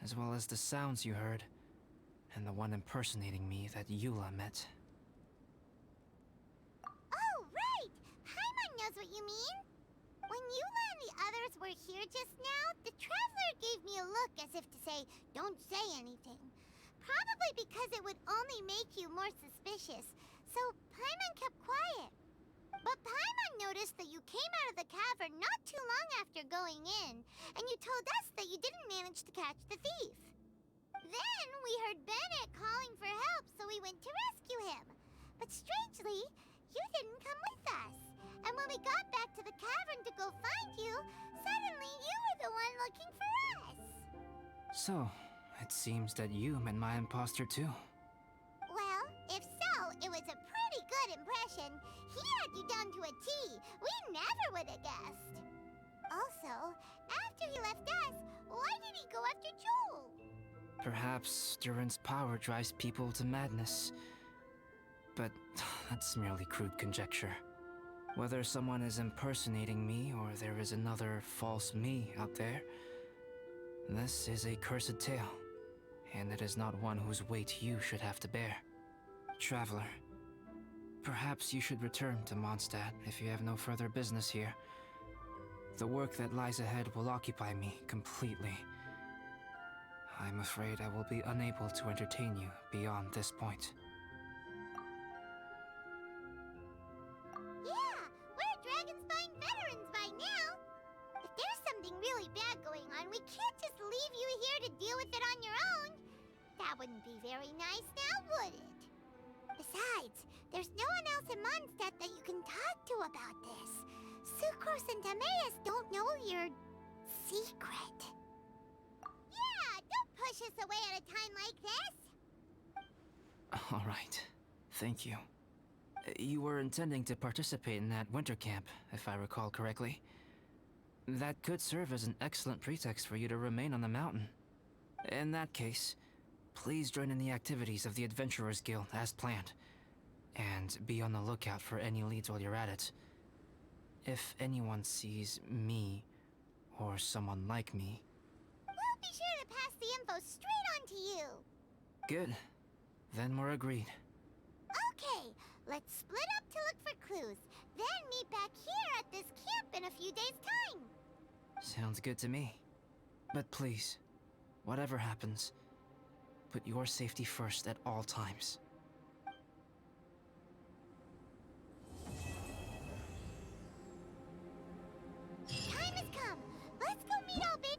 as well as the sounds you heard, and the one impersonating me that Eula met. Oh, right! Paimon knows what you mean. When Eula and the others were here just now, the Traveler gave me a look as if to say, don't say anything. Probably because it would only make you more suspicious, so Paimon kept quiet. But Paimon noticed that you came out of the cavern not too long after going in, and you told us that you didn't manage to catch the thief. Then we heard Bennett calling for help, so we went to rescue him. But strangely, you didn't come with us. And when we got back to the cavern to go find you, suddenly you were the one looking for us. So, it seems that you met my imposter too. Well, if so, it was a pretty good impression. He had you down to a T. We never would have guessed. Also, after he left us, why did he go after Joel? Perhaps Durin's power drives people to madness. But that's merely crude conjecture. Whether someone is impersonating me or there is another false me out there, this is a cursed tale, and it is not one whose weight you should have to bear. Traveler, perhaps you should return to Mondstadt if you have no further business here. The work that lies ahead will occupy me completely. I'm afraid I will be unable to entertain you beyond this point. Yeah, we're Dragonspine veterans by now. If there's something really bad going on, we can't just leave you here to deal with it on your own. That wouldn't be very nice now, would it? Besides, there's no one else in Mondstadt that you can talk to about this. Sucros and Timaeus don't know your secret. Yeah, don't push us away at a time like this. All right, thank you. You were intending to participate in that winter camp, if I recall correctly. That could serve as an excellent pretext for you to remain on the mountain. In that case, please join in the activities of the Adventurers Guild as planned, and be on the lookout for any leads while you're at it. If anyone sees me, or someone like me... We'll be sure to pass the info straight on to you. Good. Then we're agreed. Okay, Let's split up to look for clues, then meet back here at this camp in a few days' time. Sounds good to me. But please, whatever happens, put your safety first at all times. Time has come. Let's go meet Albin.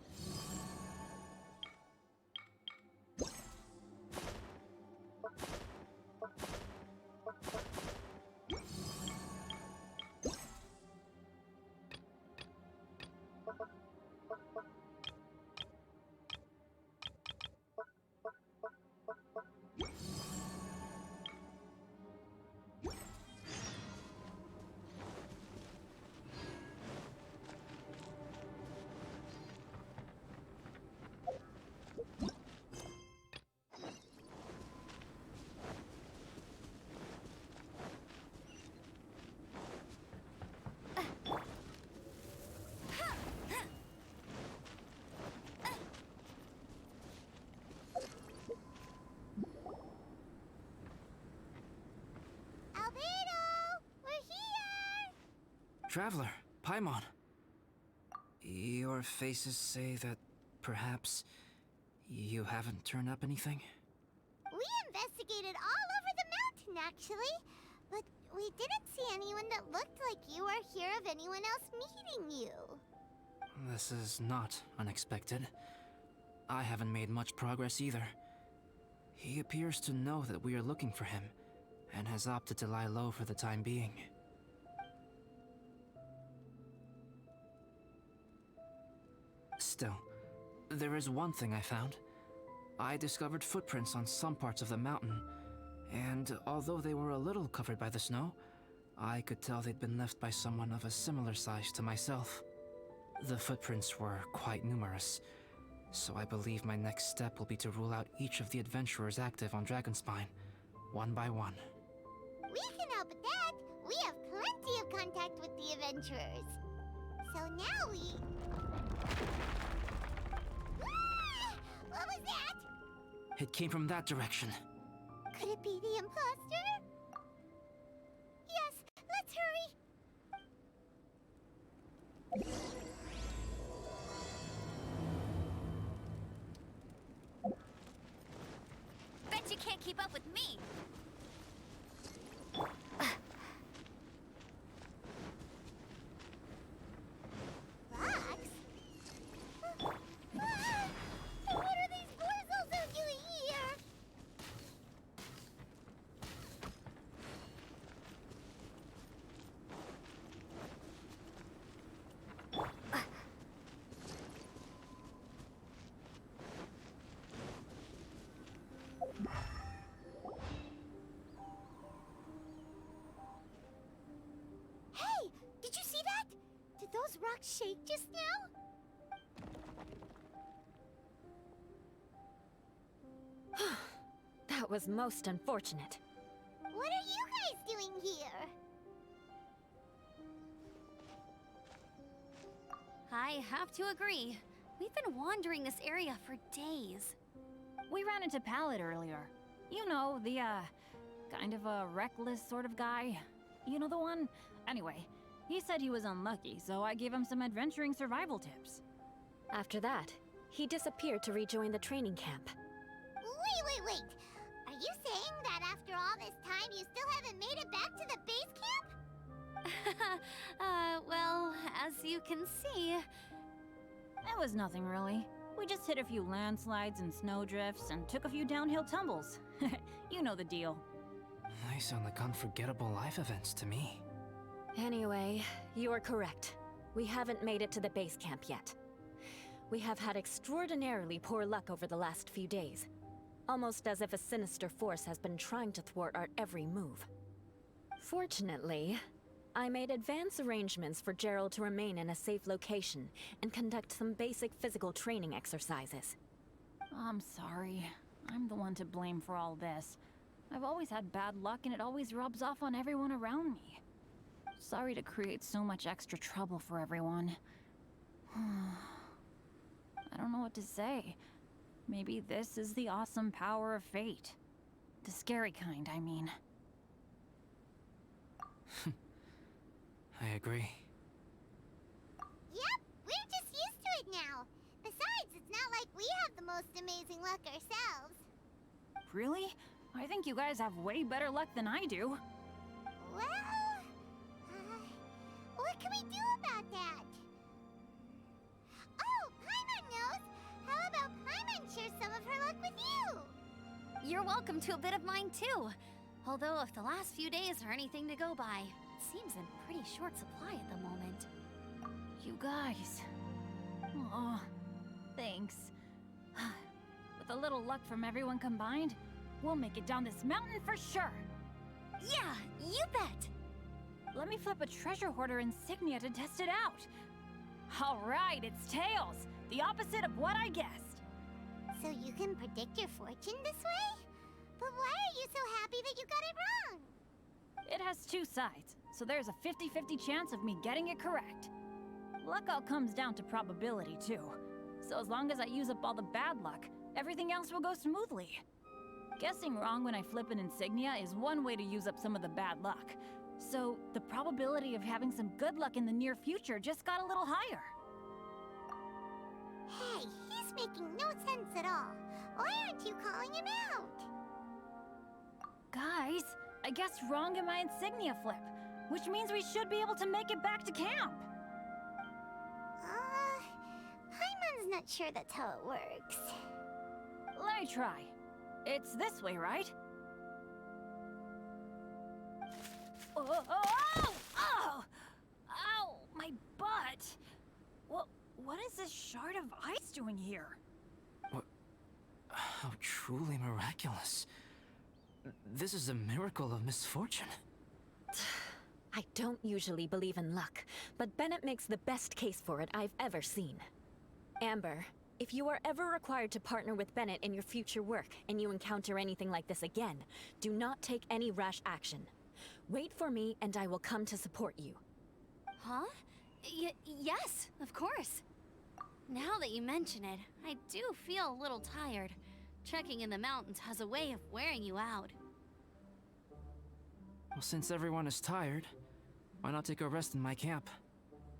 Albedo, we're here. Traveler, Paimon. Your faces say that perhaps you haven't turned up anything? We investigated all over the mountain, actually. But we didn't see anyone that looked like you or hear of anyone else meeting you. This is not unexpected. I haven't made much progress either. He appears to know that we are looking for him, and has opted to lie low for the time being. Still, there is one thing I found. I discovered footprints on some parts of the mountain, and although they were a little covered by the snow, I could tell they'd been left by someone of a similar size to myself. The footprints were quite numerous, so I believe my next step will be to rule out each of the adventurers active on Dragonspine, one by one. We can help with that. We have plenty of contact with the adventurers. So now we... Ah! What was that? It came from that direction. Could it be the imposter? Yes, let's hurry. Bet you can't keep up with me! Rocks? Ah! What are these Borzals doing here? Hey, did you see that? Did those rocks shake just now? That was most unfortunate. What are you guys doing here? I have to agree. We've been wandering this area for days. We ran into Pallet earlier. You know, the, kind of a reckless sort of guy. You know the one? Anyway, he said he was unlucky, so I gave him some adventuring survival tips. After that, he disappeared to rejoin the training camp. Wait. Are you saying that after all this time you still haven't made it back to the base camp? Well, as you can see... It was nothing really. We just hit a few landslides and snowdrifts and took a few downhill tumbles. You know the deal. They sound like unforgettable life events to me. Anyway, you're correct. We haven't made it to the base camp yet. We have had extraordinarily poor luck over the last few days. Almost as if a sinister force has been trying to thwart our every move. Fortunately, I made advance arrangements for Gerald to remain in a safe location and conduct some basic physical training exercises. I'm sorry. I'm the one to blame for all this. I've always had bad luck and it always rubs off on everyone around me. Sorry to create so much extra trouble for everyone. I don't know what to say. Maybe this is the awesome power of fate. The scary kind, I mean. I agree. Yep, we're just used to it now. Besides, it's not like we have the most amazing luck ourselves. Really? I think you guys have way better luck than I do. Well, what can we do about that? Oh, Paimon knows! How about Paimon share some of her luck with you? You're welcome to a bit of mine too. Although if the last few days are anything to go by, it seems in pretty short supply at the moment. You guys. Aw, thanks. With a little luck from everyone combined, we'll make it down this mountain for sure. Yeah, you bet! Let me flip a treasure hoarder insignia to test it out. All right, it's tails. The opposite of what I guessed. So you can predict your fortune this way? But why are you so happy that you got it wrong? It has two sides, so there's a 50-50 chance of me getting it correct. Luck all comes down to probability, too. So as long as I use up all the bad luck, everything else will go smoothly. Guessing wrong when I flip an insignia is one way to use up some of the bad luck. So the probability of having some good luck in the near future just got a little higher. Hey, he's making no sense at all. Why aren't you calling him out? Guys, I guessed wrong in my insignia flip, which means we should be able to make it back to camp. Paimon's not sure that's how it works. Let me try. It's this way, right? Oh, oh, oh! Oh! Ow! My butt! What is this shard of ice doing here? What? How truly miraculous. This is a miracle of misfortune. I don't usually believe in luck, but Bennett makes the best case for it I've ever seen. Amber, if you are ever required to partner with Bennett in your future work and you encounter anything like this again, do not take any rash action. Wait for me and I will come to support you. Huh? Yes, of course. Now that you mention it, I do feel a little tired. Trekking in the mountains has a way of wearing you out. Well, since everyone is tired, why not take a rest in my camp?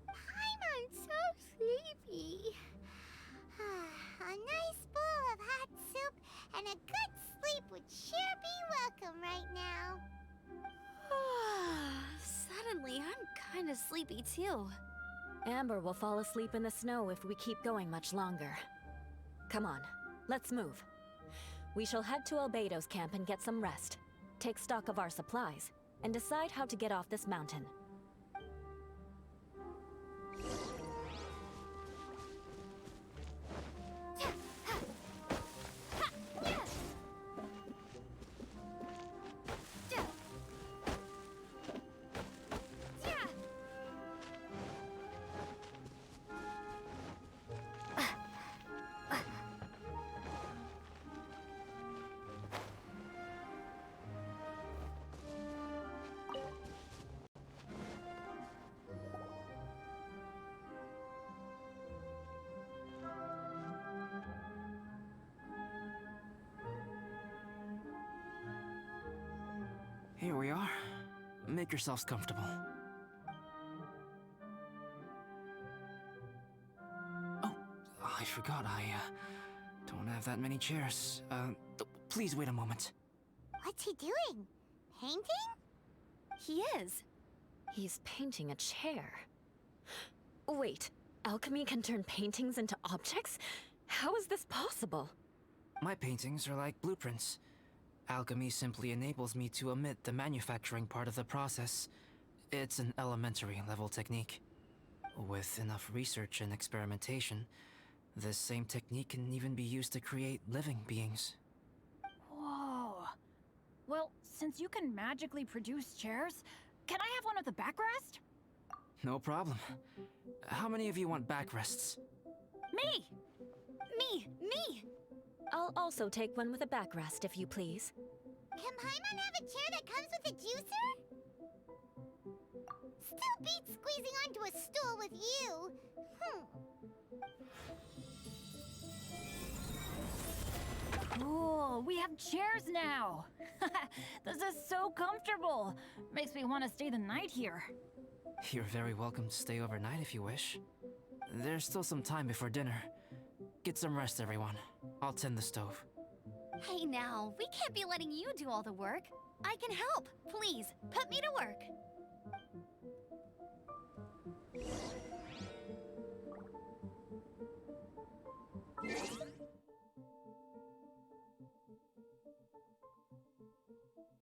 Paimon's so sleepy. A nice bowl of hot soup and a good sleep would sure be welcome right now. Suddenly, I'm kind of sleepy too. Amber will fall asleep in the snow if we keep going much longer. Come on, let's move. We shall head to Albedo's camp and get some rest, take stock of our supplies, and decide how to get off this mountain. Here we are. Make yourselves comfortable. Oh, I forgot I don't have that many chairs. Please wait a moment. What's he doing? Painting? He is. He's painting a chair. Wait, alchemy can turn paintings into objects? How is this possible? My paintings are like blueprints. Alchemy simply enables me to omit the manufacturing part of the process. It's an elementary level technique. With enough research and experimentation, this same technique can even be used to create living beings. Whoa. Well, since you can magically produce chairs, can I have one with a backrest? No problem. How many of you want backrests? Me! Me! I'll also take one with a backrest, if you please. Can Paimon have a chair that comes with a juicer? Still beats squeezing onto a stool with you. Cool, we have chairs now. This is so comfortable. Makes me want to stay the night here. You're very welcome to stay overnight if you wish. There's still some time before dinner. Get some rest, everyone. I'll tend the stove. Hey now, we can't be letting you do all the work. I can help. Please, put me to work.